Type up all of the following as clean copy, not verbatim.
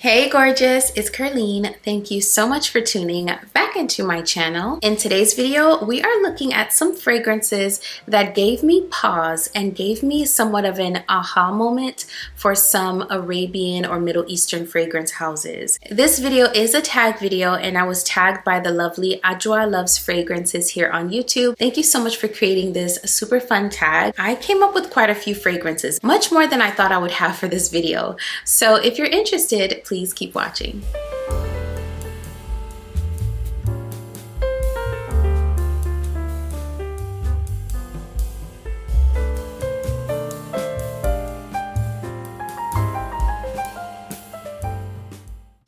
Hey gorgeous, it's Ker-leen. Thank you so much for tuning back into my channel. In today's video, we are looking at some fragrances that gave me pause and gave me somewhat of an aha moment for some Arabian or Middle Eastern fragrance houses. This video is a tag video and I was tagged by the lovely Ajwa Loves Fragrances here on YouTube. Thank you so much for creating this super fun tag. I came up with quite a few fragrances, much more than I thought I would have for this video. So if you're interested, please keep watching.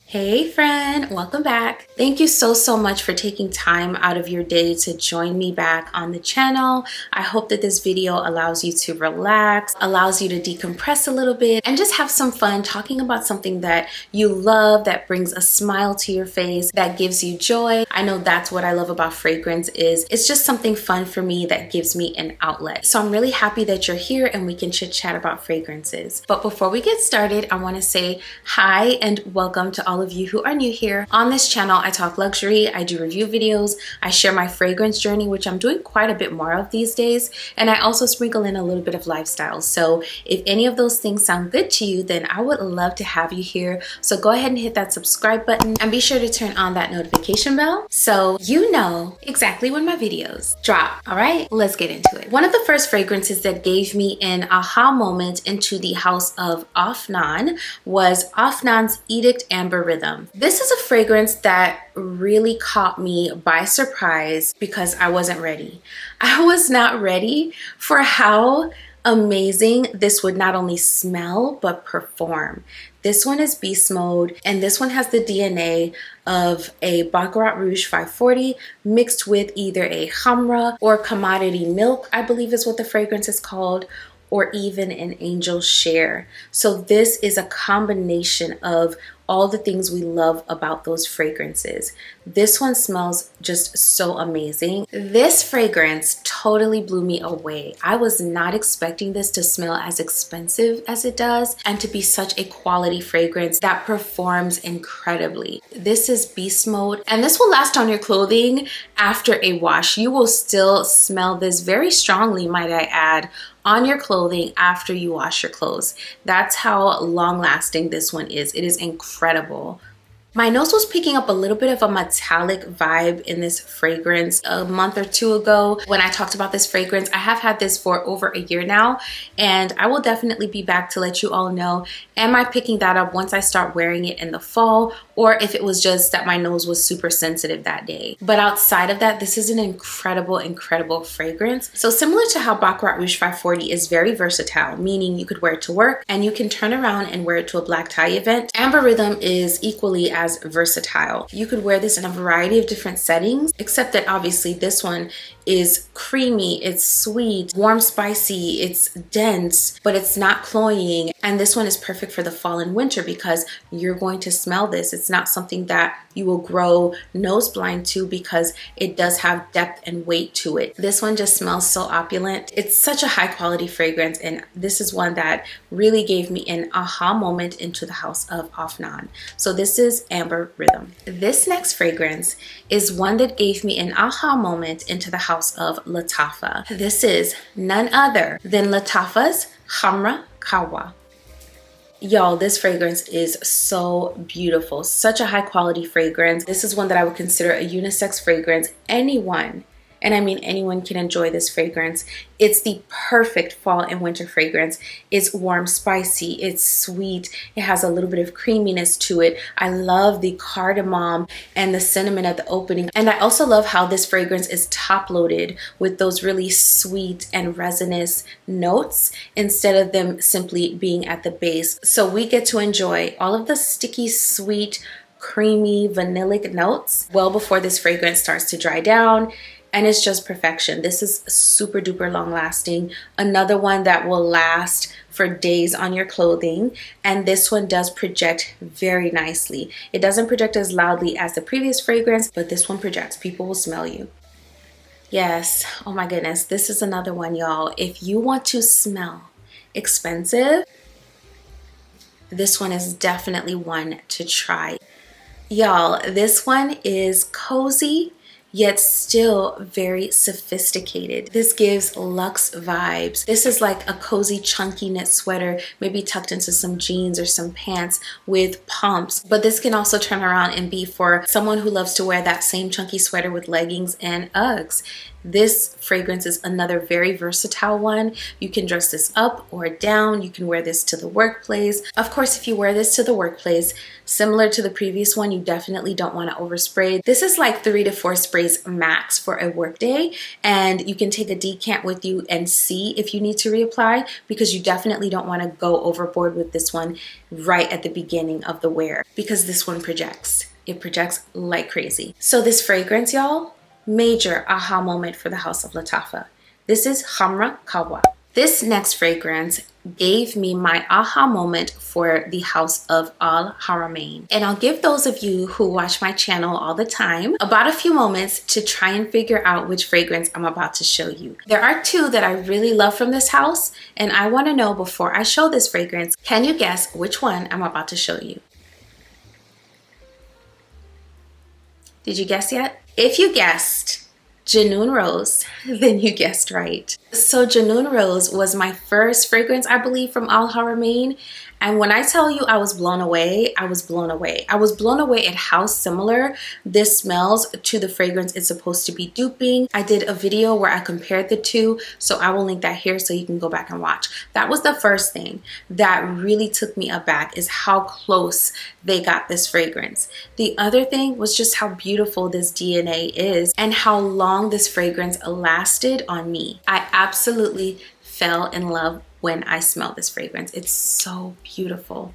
Hey friend, welcome back. Thank you so much for taking time out of your day to join me back on the channel. I hope that this video allows you to relax, allows you to decompress a little bit, and just have some fun talking about something that you love, that brings a smile to your face, that gives you joy. I know that's what I love about fragrance is it's just something fun for me that gives me an outlet. So I'm really happy that you're here and we can chit chat about fragrances. But before we get started, I want to say hi and welcome to all of you who are new here. On this channel, I talk luxury, I do review videos, I share my fragrance journey, which I'm doing quite a bit more of these days, and I also sprinkle in a little bit of lifestyle. So if any of those things sound good to you, then I would love to have you here. So go ahead and hit that subscribe button and be sure to turn on that notification bell so you know exactly when my videos drop. All right, let's get into it. One of the first fragrances that gave me an aha moment into the house of Afnan was Afnan's Edict Amber Rhythm. This is a fragrance that really caught me by surprise because I wasn't ready. I was not ready for how amazing this would not only smell but perform. This one is beast mode, and this one has the DNA of a Baccarat Rouge 540 mixed with either a Khamra or commodity milk, I believe is what the fragrance is called, or even an angel share. So this is a combination of all the things we love about those fragrances. This one smells just so amazing. This fragrance totally blew me away. I was not expecting this to smell as expensive as it does and to be such a quality fragrance that performs incredibly. This is beast mode, and this will last on your clothing after a wash. You will still smell this very strongly, might I add, on your clothing after you wash your clothes. That's how long lasting this one is. It is incredible. My nose was picking up a little bit of a metallic vibe in this fragrance a month or two ago when I talked about this fragrance. I have had this for over a year now, and I will definitely be back to let you all know, am I picking that up once I start wearing it in the fall, or if it was just that my nose was super sensitive that day. But outside of that, this is an incredible fragrance. So similar to how Baccarat Rouge 540 is very versatile, meaning you could wear it to work and you can turn around and wear it to a black tie event, Amber Rhythm is equally as versatile. You could wear this in a variety of different settings, except that obviously this one is creamy, it's sweet, warm, spicy, it's dense, but it's not cloying. And this one is perfect for the fall and winter because you're going to smell this. It's not something that you will grow nose blind to because it does have depth and weight to it. This one just smells so opulent. It's such a high quality fragrance, and this is one that really gave me an aha moment into the house of Afnan. So this is Amber Rhythm. This next fragrance is one that gave me an aha moment into the house of Latafa. This is none other than Latafa's Khamra Kawa. Y'all, this fragrance is so beautiful. Such a high quality fragrance. This is one that I would consider a unisex fragrance. Anyone, and I mean anyone, can enjoy this fragrance. It's the perfect fall and winter fragrance. It's warm, spicy, it's sweet. It has a little bit of creaminess to it. I love the cardamom and the cinnamon at the opening. And I also love how this fragrance is top loaded with those really sweet and resinous notes instead of them simply being at the base. So we get to enjoy all of the sticky, sweet, creamy, vanillic notes well before this fragrance starts to dry down. And it's just perfection. This is super duper long lasting. Another one that will last for days on your clothing. And this one does project very nicely. It doesn't project as loudly as the previous fragrance, but this one projects. People will smell you. Yes, oh my goodness. This is another one, y'all. If you want to smell expensive, This one is definitely one to try. Y'all, this one is cozy, yet still very sophisticated. This gives luxe vibes. This is like a cozy chunky knit sweater, maybe tucked into some jeans or some pants with pumps. But this can also turn around and be for someone who loves to wear that same chunky sweater with leggings and Uggs. This fragrance is another very versatile one. You can dress this up or down. You can wear this to the workplace. Of course, if you wear this to the workplace, similar to the previous one, you definitely don't want to overspray. This is like 3 to 4 sprays max for a work day, and you can take a decant with you and see if you need to reapply, because you definitely don't want to go overboard with this one right at the beginning of the wear, because this one projects. It projects like crazy. So this fragrance, y'all, major aha moment for the House of Lattafa. This is Hamra Kawa. This next fragrance gave me my aha moment for the House of Al Haramain. And I'll give those of you who watch my channel all the time about a few moments to try and figure out which fragrance I'm about to show you. There are 2 that I really love from this house, and I want to know before I show this fragrance, can you guess which one I'm about to show you? Did you guess yet? If you guessed Janoon Rose, then you guessed right. So Janoon Rose was my first fragrance, I believe, from Al Haramain. And when I tell you I was blown away, I was blown away. I was blown away at how similar this smells to the fragrance it's supposed to be duping. I did a video where I compared the 2, so I will link that here so you can go back and watch. That was the first thing that really took me aback, is how close they got this fragrance. The other thing was just how beautiful this DNA is and how long this fragrance lasted on me. I absolutely fell in love when I smelled this fragrance. It's so beautiful.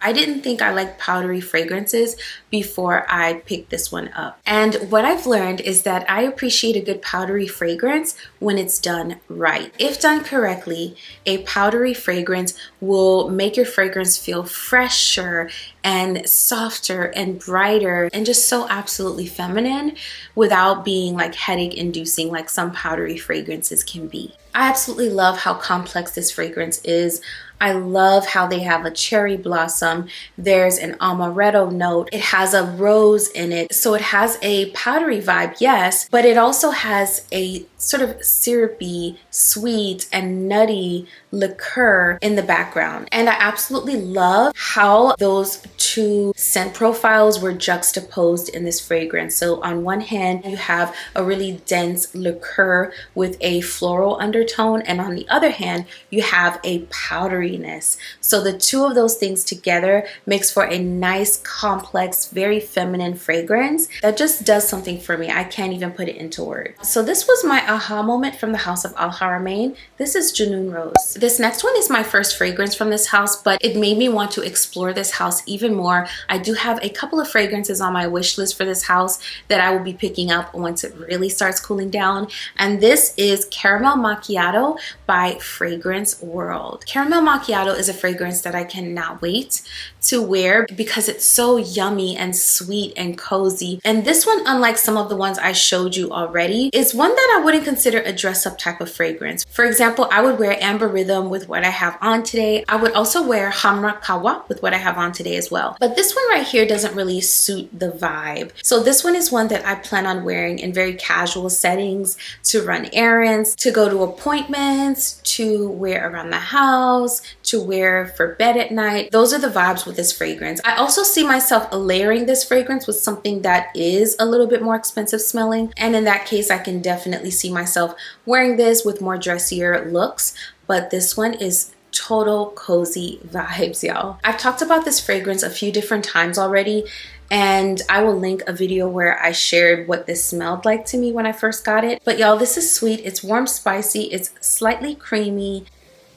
I didn't think I liked powdery fragrances before I picked this one up. And what I've learned is that I appreciate a good powdery fragrance when it's done right. If done correctly, a powdery fragrance will make your fragrance feel fresher and softer and brighter and just so absolutely feminine without being like headache inducing like some powdery fragrances can be. I absolutely love how complex this fragrance is. I love how they have a cherry blossom. There's an amaretto note. It has a rose in it. So it has a powdery vibe, yes, but it also has a sort of syrupy, sweet, and nutty liqueur in the background. And I absolutely love how those 2 scent profiles were juxtaposed in this fragrance. So on one hand, you have a really dense liqueur with a floral undertone, and on the other hand, you have a powderiness. So the 2 of those things together makes for a nice, complex, very feminine fragrance that just does something for me. I can't even put it into words. So this was my aha moment from the House of Al Haramain. This is Janoon Rose. This next one is my first fragrance from this house, but it made me want to explore this house even more. I do have a couple of fragrances on my wish list for this house that I will be picking up once it really starts cooling down. And this is Caramel Macchiato by Fragrance World. Caramel Macchiato is a fragrance that I cannot wait to wear because it's so yummy and sweet and cozy. And this one, unlike some of the ones I showed you already, is one that I wouldn't consider a dress-up type of fragrance. For example, I would wear Amber Rhythm with what I have on today. I would also wear Hamra Kawa with what I have on today as well. But this one right here doesn't really suit the vibe. So this one is one that I plan on wearing in very casual settings, to run errands, to go to appointments, to wear around the house, to wear for bed at night. Those are the vibes with this fragrance. I also see myself layering this fragrance with something that is a little bit more expensive smelling. And in that case, I can definitely see myself wearing this with more dressier looks. But this one is total cozy vibes, y'all. I've talked about this fragrance a few different times already, and I will link a video where I shared what this smelled like to me when I first got it. But y'all, this is sweet. It's warm, spicy. It's slightly creamy.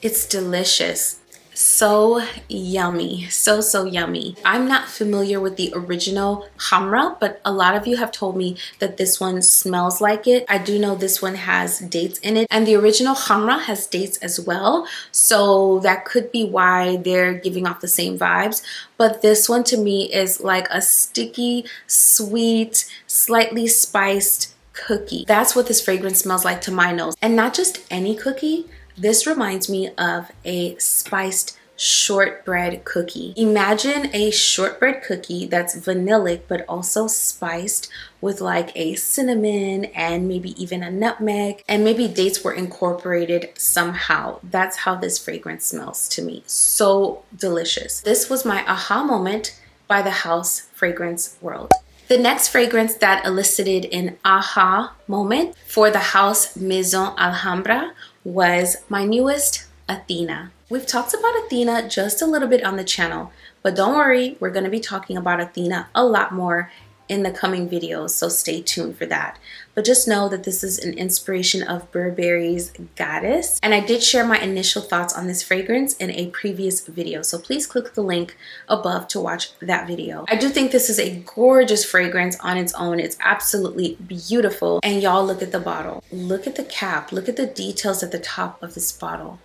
It's delicious. So yummy, so yummy. I'm not familiar with the original Hamra, but a lot of you have told me that this one smells like it. I do know this one has dates in it, and the original Hamra has dates as well, so that could be why they're giving off the same vibes. But this one to me is like a sticky, sweet, slightly spiced cookie. That's what this fragrance smells like to my nose. And not just any cookie. This reminds me of a spiced shortbread cookie. Imagine a shortbread cookie that's vanillic but also spiced with like a cinnamon and maybe even a nutmeg, and maybe dates were incorporated somehow. That's how this fragrance smells to me. So delicious. This was my aha moment by the House Fragrance World. The next fragrance that elicited an aha moment for the House Maison Alhambra was my newest, Athena. We've talked about Athena just a little bit on the channel, but don't worry, we're going to be talking about Athena a lot more in the coming videos, so stay tuned for that. But just know that this is an inspiration of Burberry's Goddess, and I did share my initial thoughts on this fragrance in a previous video, so please click the link above to watch that video. I do think this is a gorgeous fragrance on its own. It's absolutely beautiful, and y'all look at the bottle. Look at the cap. Look at the details at the top of this bottle.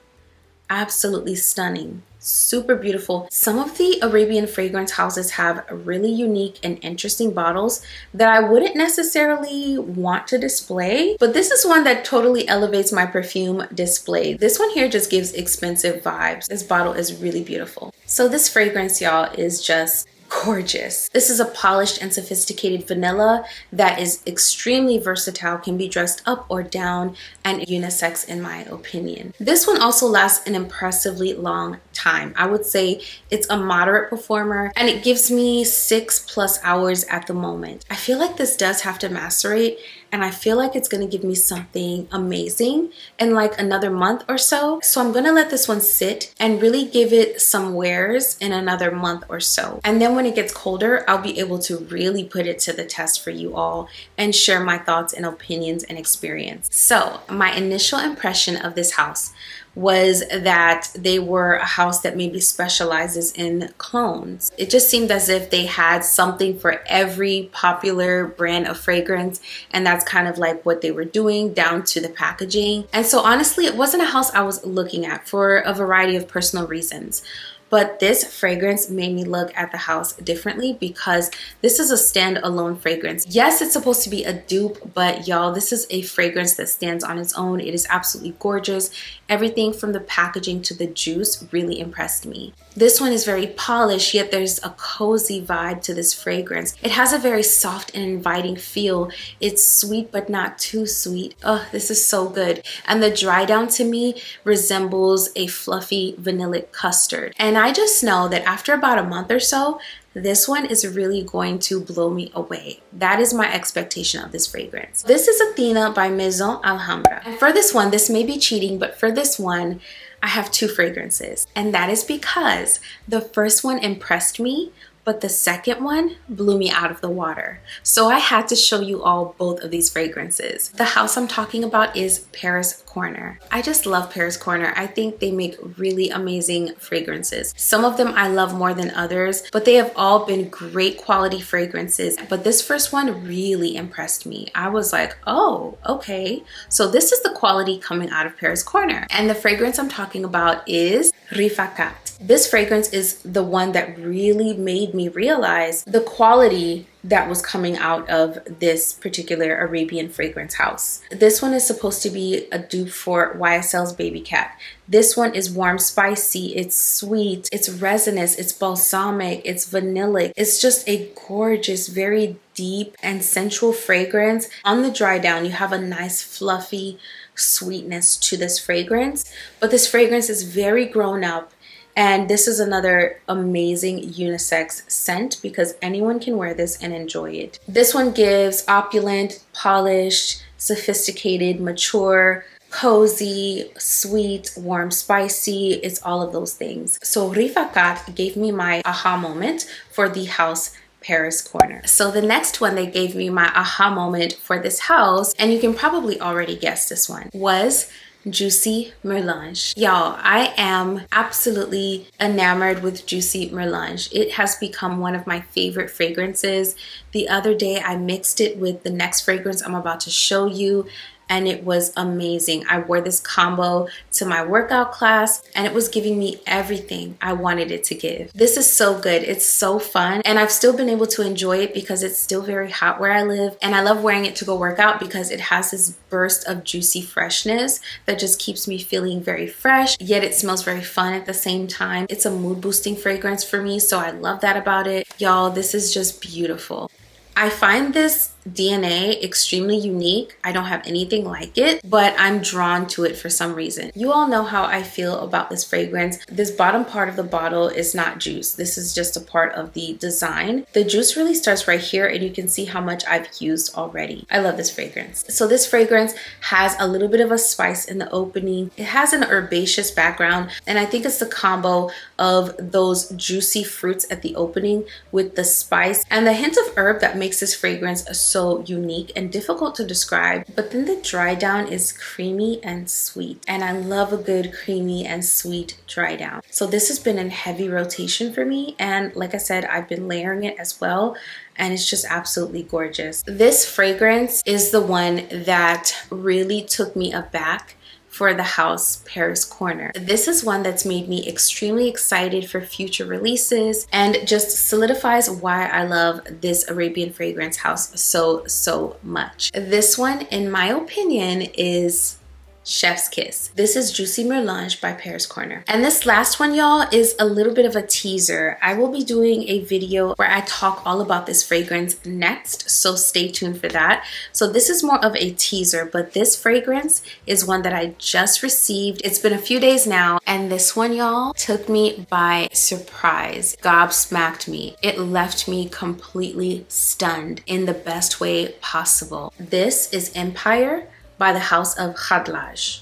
Absolutely stunning. Super beautiful. Some of the Arabian fragrance houses have really unique and interesting bottles that I wouldn't necessarily want to display, but this is one that totally elevates my perfume display. This one here just gives expensive vibes. This bottle is really beautiful. So this fragrance, y'all, is just gorgeous. This is a polished and sophisticated vanilla that is extremely versatile, can be dressed up or down, and unisex in my opinion. This one also lasts an impressively long time. I would say it's a moderate performer, and it gives me 6+ hours at the moment. I feel like this does have to macerate, and I feel like it's gonna give me something amazing in like another month or so. So I'm gonna let this one sit and really give it some wears in another month or so. And then when it gets colder, I'll be able to really put it to the test for you all and share my thoughts and opinions and experience. So my initial impression of this house was that they were a house that maybe specializes in clones. It just seemed as if they had something for every popular brand of fragrance, and that's kind of like what they were doing down to the packaging. And so honestly, it wasn't a house I was looking at for a variety of personal reasons. But this fragrance made me look at the house differently because this is a standalone fragrance. Yes, it's supposed to be a dupe, but y'all, this is a fragrance that stands on its own. It is absolutely gorgeous. Everything from the packaging to the juice really impressed me. This one is very polished, yet there's a cozy vibe to this fragrance. It has a very soft and inviting feel. It's sweet, but not too sweet. Oh, this is so good. And the dry down to me resembles a fluffy vanillic custard. And I just know that after about a month or so, this one is really going to blow me away. That is my expectation of this fragrance. This is Athena by Maison Alhambra. And for this one, this may be cheating, but for this one, I have two fragrances. And that is because the first one impressed me, but the second one blew me out of the water. So I had to show you all both of these fragrances. The house I'm talking about is Paris Corner. I just love Paris Corner. I think they make really amazing fragrances. Some of them I love more than others, but they have all been great quality fragrances. But this first one really impressed me. I was like, oh, okay. So this is the quality coming out of Paris Corner. And the fragrance I'm talking about is Rifakat. This fragrance is the one that really made me realize the quality that was coming out of this particular Arabian fragrance house. This one is supposed to be a dupe for YSL's Baby Cat. This one is warm, spicy, it's sweet, it's resinous, it's balsamic, it's vanillic. It's just a gorgeous, very deep and sensual fragrance. On the dry down, you have a nice fluffy sweetness to this fragrance, but this fragrance is very grown up. And this is another amazing unisex scent because anyone can wear this and enjoy it. This one gives opulent, polished, sophisticated, mature, cozy, sweet, warm, spicy. It's all of those things. So Rifakat gave me my aha moment for the house Paris Corner. So the next one that gave me my aha moment for this house, and you can probably already guess this one, was Juicy Melange. Y'all, I am absolutely enamored with Juicy Melange. It has become one of my favorite fragrances. The other day I mixed it with the next fragrance I'm about to show you, and it was amazing. I wore this combo to my workout class and it was giving me everything I wanted it to give. This is so good. It's so fun, and I've still been able to enjoy it because it's still very hot where I live, and I love wearing it to go work out because it has this burst of juicy freshness that just keeps me feeling very fresh, yet it smells very fun at the same time. It's a mood boosting fragrance for me, so I love that about it. Y'all, this is just beautiful. I find this DNA extremely unique. I don't have anything like it, but I'm drawn to it for some reason. You all know how I feel about this fragrance. This bottom part of the bottle is not juice. This is just a part of the design. The juice really starts right here, and you can see how much I've used already. I love this fragrance. So this fragrance has a little bit of a spice in the opening. It has an herbaceous background, and I think it's the combo of those juicy fruits at the opening with the spice and the hint of herb that makes this fragrance so unique and difficult to describe. But then the dry down is creamy and sweet, and I love a good creamy and sweet dry down. So this has been in heavy rotation for me, and like I said, I've been layering it as well, and it's just absolutely gorgeous. This fragrance is the one that really took me aback for the house Paris Corner. This is one that's made me extremely excited for future releases and just solidifies why I love this Arabian fragrance house so much. This one, in my opinion, is Chef's Kiss. This is Juicy Melange by Paris Corner. And this last one, y'all, is a little bit of a teaser. I will be doing a video where I talk all about this fragrance next, so stay tuned for that. So this is more of a teaser, but this fragrance is one that I just received. It's been a few days now, and this one, y'all, took me by surprise, gobsmacked me. It left me completely stunned in the best way possible. This is Empire by the house of Khadlaj.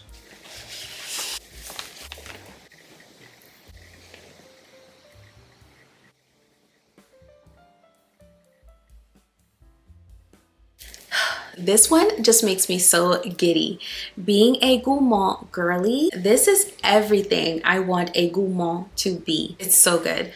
This one just makes me so giddy. Being a gourmand girly, this is everything I want a gourmand to be. It's so good.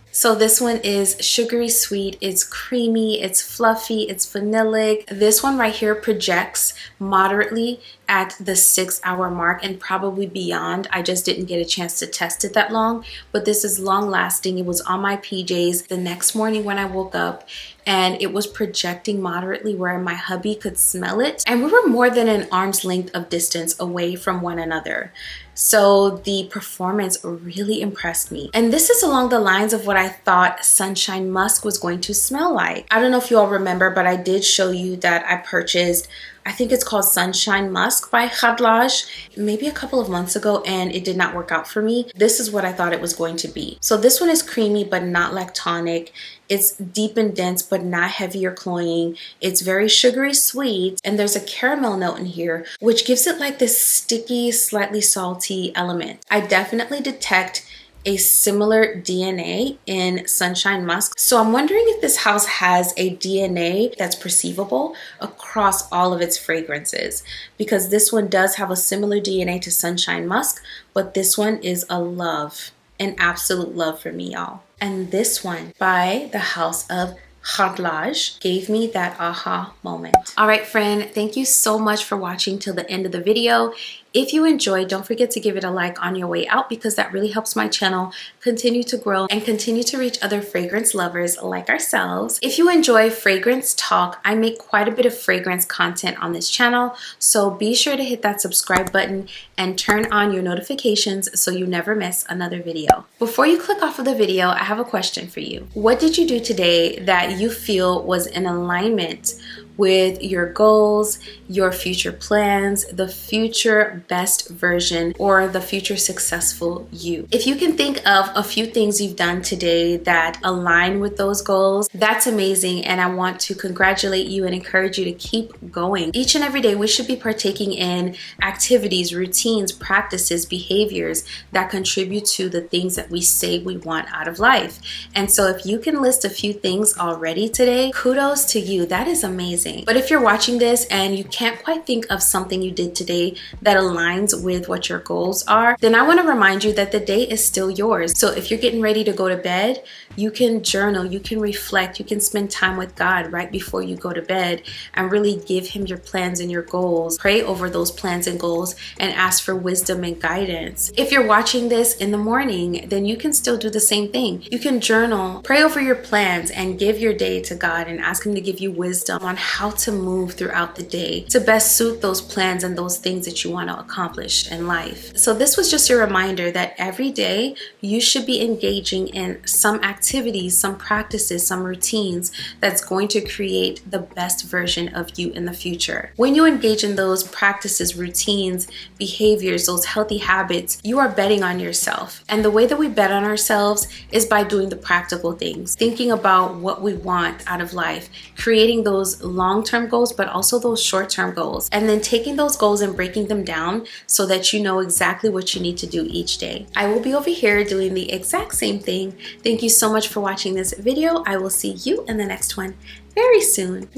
So this one is sugary sweet, it's creamy, it's fluffy, it's vanillic. This one right here projects moderately at the 6-hour mark and probably beyond. I just didn't get a chance to test it that long, but this is long lasting. It was on my PJs the next morning when I woke up, and it was projecting moderately where my hubby could smell it. And we were more than an arm's length of distance away from one another. So the performance really impressed me. And this is along the lines of what I thought Sunshine Musk was going to smell like. I don't know if you all remember, but I did show you that I purchased, I think it's called Sunshine Musk by Khadlaj, maybe a couple of months ago, and it did not work out for me. This is what I thought it was going to be. So this one is creamy but not lactonic. It's deep and dense but not heavy or cloying. It's very sugary sweet, and there's a caramel note in here which gives it like this sticky, slightly salty element. I definitely detect a similar DNA in Sunshine Musk. So I'm wondering if this house has a DNA that's perceivable across all of its fragrances, because this one does have a similar DNA to Sunshine Musk, but this one is a love, an absolute love for me, y'all. And this one by the house of Khadlaj gave me that aha moment. All right, friend, thank you so much for watching till the end of the video. If you enjoyed, don't forget to give it a like on your way out, because that really helps my channel continue to grow and continue to reach other fragrance lovers like ourselves. If you enjoy fragrance talk, I make quite a bit of fragrance content on this channel, so be sure to hit that subscribe button and turn on your notifications so you never miss another video. Before you click off of the video, I have a question for you. What did you do today that you feel was in alignment with your goals, your future plans, the future best version, or the future successful you? If you can think of a few things you've done today that align with those goals, that's amazing, and I want to congratulate you and encourage you to keep going. Each and every day we should be partaking in activities, routines, practices, behaviors that contribute to the things that we say we want out of life. And so if you can list a few things already today, kudos to you. That is amazing. amazing. But if you're watching this and you can't quite think of something you did today that aligns with what your goals are, then I want to remind you that the day is still yours. So if you're getting ready to go to bed, you can journal, you can reflect, you can spend time with God right before you go to bed and really give him your plans and your goals. Pray over those plans and goals and ask for wisdom and guidance. If you're watching this in the morning, then you can still do the same thing. You can journal, pray over your plans, and give your day to God and ask him to give you wisdom on how to move throughout the day to best suit those plans and those things that you want to accomplish in life. So this was just a reminder that every day you should be engaging in some activities, some practices, some routines that's going to create the best version of you in the future. When you engage in those practices, routines, behaviors, those healthy habits, you are betting on yourself. And the way that we bet on ourselves is by doing the practical things, thinking about what we want out of life, creating those long-term goals, but also those short-term goals, and then taking those goals and breaking them down so that you know exactly what you need to do each day. I will be over here doing the exact same thing. Thank you so much for watching this video. I will see you in the next one very soon.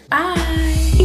Bye.